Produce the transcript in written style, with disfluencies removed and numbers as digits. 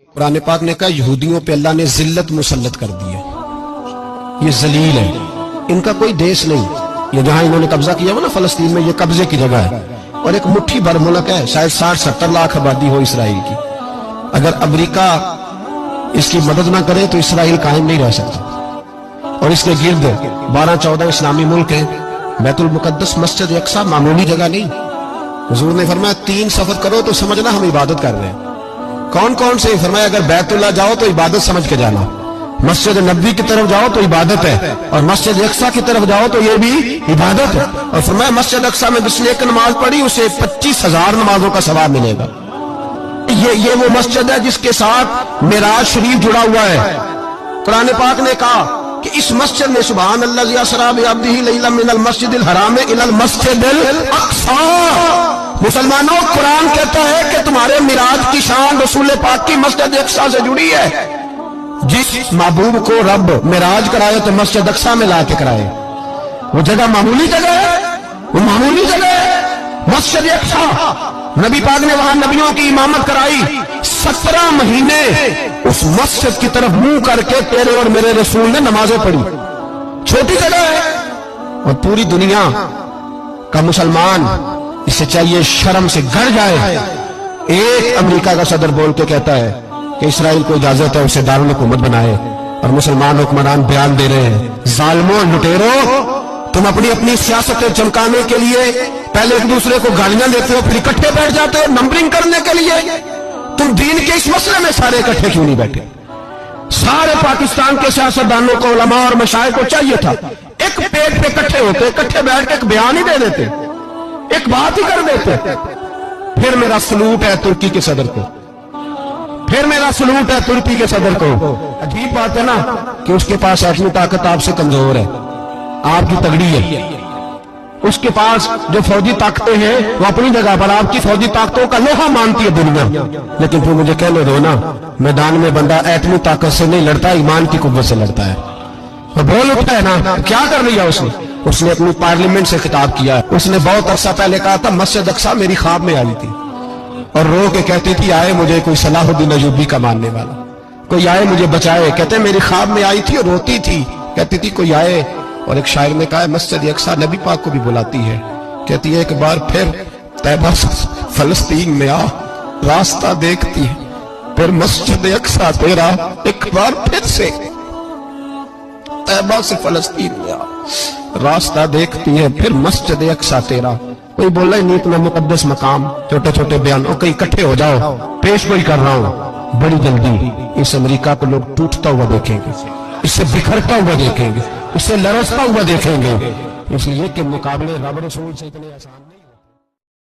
कुरान पाक ने कहा यहूदियों पे अल्लाह ने जिल्लत मुसल्लत कर दी है, ये जलील है, इनका कोई देश नहीं। ये जहां इन्होंने कब्जा किया हुआ ना फलस्तीन में, ये कब्जे की जगह है और एक मुट्ठी भर मुल्क है, शायद 60-70 लाख आबादी हो इसराइल की। अगर अमेरिका इसकी मदद ना करे तो इसराइल कायम नहीं रह सकता। और इसके गिर्द 12-14 इस्लामी मुल्क हैं। बैतुल मुकद्दस मस्जिद अक्सा मामूली जगह नहीं। हुजूर ने फरमाया 3 सफर करो तो समझना हम इबादत कर रहे हैं। कौन कौन से? फरमाया अगर बैतुल्लाह जाओ तो इबादत समझ के जाना, मस्जिद नबी की तरफ जाओ तो इबादत है, और मस्जिद अक्सा की तरफ जाओ तो ये भी इबादत है। और फरमाया मस्जिद अक्सा में जिसने एक नमाज पढ़ी उसे 25,000 नमाजों का सवाब मिलेगा। ये वो मस्जिद है जिसके साथ मिराज शरीफ जुड़ा हुआ है। कुरान पाक ने कहा कि इस मस्जिद में सुभान अल्लाज़ी असरा बिअब्दिही लैलन मिनल मस्जिदिल हराम इलल मस्जिदिल अक्सा। मुसलमानों, कुरान कहता है कि तुम्हारे मिराज की शान रसूल पाक की मस्जिद अक्सा से जुड़ी है। जिस महबूब को रब मिराज कराए तो मस्जिद अक्सा में ला के कराए। वो जगह मामूली जगह है, वो मामूली जगह है मस्जिद अक्सा। नबी पाक ने वहां नबियों की इमामत कराई। 17 महीने उस मस्जिद की तरफ मुंह करके तेरे और मेरे रसूल ने नमाजें पढ़ी। छोटी जगह है और पूरी दुनिया का मुसलमान इसे चाहिए शर्म से गड़ जाए। एक अमेरिका का सदर बोल के कहता है कि इसराइल को इजाजत है उसे दारुल हुकूमत बनाए, और मुसलमान हुक्मरान बयान दे रहे हैं जालिमों लुटेरो, तुम अपनी अपनी सियासतें चमकाने के लिए पहले एक दूसरे को गालियां देते हो, फिर इकट्ठे बैठ जाते हो नंबरिंग करने के लिए। तुम दीन के इस मसले में सारे इकट्ठे क्यों नहीं बैठे? सारे पाकिस्तान के सियासतदानों को, उलमा और मशाइख को चाहिए था एक पेट पे इकट्ठे होते, इकट्ठे बैठ के एक बयान ही दे देते, एक बात ही कर देते। फिर मेरा सलूट है तुर्की के सदर को, फिर मेरा सलूट है तुर्की के सदर को। अजीब बात है ना कि उसके पास एटमी ताकत आपसे कमजोर है, आपकी तगड़ी है। उसके पास जो फौजी ताकतें हैं वो अपनी जगह पर, आपकी फौजी ताकतों का लोहा मानती है दुनिया। लेकिन फिर मुझे कहने दो ना, मैदान में बंदा एटमी ताकत से नहीं लड़ता, ईमान की कुव्वत से लड़ता है। और बोल उठा है ना, क्या कर लिया उसने अपनी पार्लियामेंट से खिताब किया। उसने बहुत अरसा पहले कहा था मस्जिद अक्सा मेरी ख्वाब में आई थी, और रो के कहती थी आए मुझे कोई सलाहुद्दीन अय्यूबी का मानने वाला, कोई आए मुझे बचाए। कहते मेरी ख्वाब में आई थी और रोती थी, कहती थी कोई आए। और एक शायर ने कहा मस्जिद अक्सा नबी पाक को भी बुलाती है, कहती है एक बार फिर तैबा फलस्तीन में आ, रास्ता देखती है फिर मस्जिद अक्सा तेरा, एक बार फिर से तैबा से फलस्तीन में आ, रास्ता देखती है फिर मस्जिद अक्सा तेरा। कोई बोला ही नहीं इतना मुकद्दस मकाम, छोटे छोटे बयानों के इकट्ठे हो जाओ, पेश गोई कर रहा हूं। बड़ी जल्दी इस अमेरिका को लोग टूटता हुआ देखेंगे, इससे बिखरता हुआ देखेंगे, इससे लरसता हुआ देखेंगे, इसलिए कि मुकाबले रब रसूल से इतने आसान नहीं।